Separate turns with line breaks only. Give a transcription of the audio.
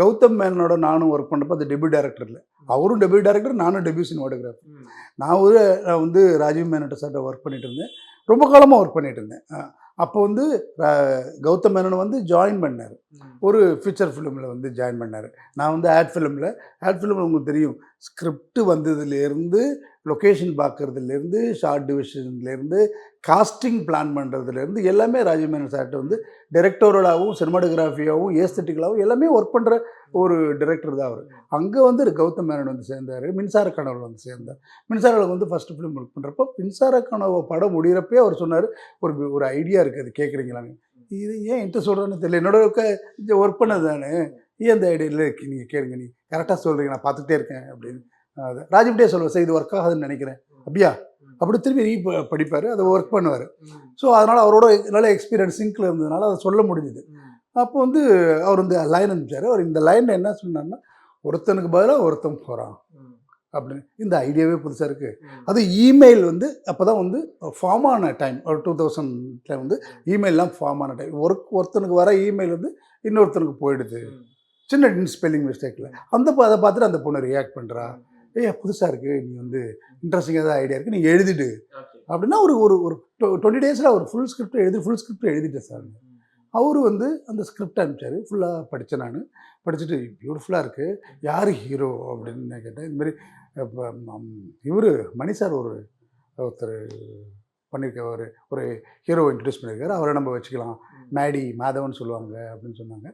கௌதம் மேனனோட நானும் ஒர்க் பண்ணப்போ அது டெபியூ டைரக்டர் இல்லை. அவரும் டெபியூ டைரக்டர், நானும் டெபியூ சினிமாட்டோகிராஃபர். நான் வந்து ராஜீவ் மேனன் சார்ட்ட ஒர்க் பண்ணிட்டு இருந்தேன். ரொம்ப காலமாக ஒர்க் பண்ணிட்டு இருந்தேன். அப்போ வந்து கௌதம் மேனன் வந்து ஜாயின் பண்ணார். ஒரு ஃபீச்சர் ஃபிலிமில் வந்து ஜாயின் பண்ணார். நான் வந்து ஆட் ஃபிலிமில் உங்களுக்கு தெரியும், ஸ்கிரிப்ட் வந்ததுலேருந்து லொக்கேஷன் பார்க்குறதுலேருந்து ஷார்ட் டிவிஷன்லேருந்து காஸ்டிங் பிளான் பண்ணுறதுலேருந்து எல்லாமே ராஜீவ் மேனன் சார்கிட்ட வந்து டைரக்டரோடாகவும் சினிமாட்டோகிராஃபியாகவும் ஏஸ்தட்டிக்கலாகவும் எல்லாமே ஒர்க் பண்ணுற ஒரு டைரக்டர் தான் அவர். அங்கே வந்து கௌதம் மேனன் வந்து சேர்ந்தார். மின்சார கனவில் வந்து சேர்ந்தார். மின்சார கனவு வந்து ஃபஸ்ட்டு ஃபிலிம் ஒர்க் பண்ணுறப்போ மின்சார கனவு படம் முடிகிறப்பே அவர் சொன்னார், ஒரு ஐடியா இருக்குது, அது கேட்குறீங்களான்னு. இது ஏன் என்கிட்ட சொல்கிறேன்னு தெரியல, என்னோட ஒர்க் பண்ணது தானே, ஏன் அந்த ஐடியா இல்லை, நீங்கள் கேளுங்க, நீங்கள் கரெக்டாக சொல்கிறீங்க, நான் பார்த்துட்டே இருக்கேன் அப்படின்னு. அது ராஜிவ்டே சொல்லுவேன், சார் இது ஒர்க் ஆகாதுன்னு நினைக்கிறேன். அப்படியா? அப்படி திரும்பி படிப்பார், அதை ஒர்க் பண்ணுவார். ஸோ அதனால் அவரோட நல்ல எக்ஸ்பீரியன்ஸ் சிங்கில் இருந்ததுனால அதை சொல்ல முடிஞ்சுது. அப்போ வந்து அவர் இந்த லைன் அனுப்பிச்சார். அவர் இந்த லைனில் என்ன சொன்னார்னா, ஒருத்தனுக்கு பதிலாக ஒருத்தன் போகிறான் அப்படின்னு. இந்த ஐடியாவே புதுசாக இருக்குது. அது இமெயில் வந்து அப்போ தான் வந்து ஃபார்ம் ஆன டைம், ஒரு 2000 வந்து இமெயிலெலாம் ஃபார்ம் ஆன டைம். ஒருத்தனுக்கு வர இமெயில் வந்து இன்னொருத்தனுக்கு போயிடுது, சின்ன ஸ்பெல்லிங் மிஸ்டேக்கில். அதை பார்த்துட்டு அந்த பொண்ணு ரியாக்ட் பண்ணுறா, புதுசாக இருக்குது, நீ வந்து இன்ட்ரெஸ்டிங்காக தான் ஐடியா இருக்குது, நீங்கள் எழுதிடு அப்படின்னா. ஒரு ஒரு 20 டேஸில் அவர் ஃபுல் ஸ்கிரிப்ட் எழுதிட்டேன் சார். அவர் வந்து அந்த ஸ்கிரிப்ட் அனுப்பிச்சார். ஃபுல்லாக படித்தேன். நான் படிச்சுட்டு பியூட்டிஃபுல்லாக இருக்குது, யார் ஹீரோ அப்படின்னு நான் கேட்டேன். இதுமாரி இவர் மணி சார் ஒருத்தர் பண்ணியிருக்க ஒரு ஹீரோவை இன்ட்ரடியூஸ் பண்ணியிருக்காரு, அவரை நம்ம வச்சுக்கலாம், மேடி மாதவன் சொல்லுவாங்க அப்படின்னு சொன்னாங்க.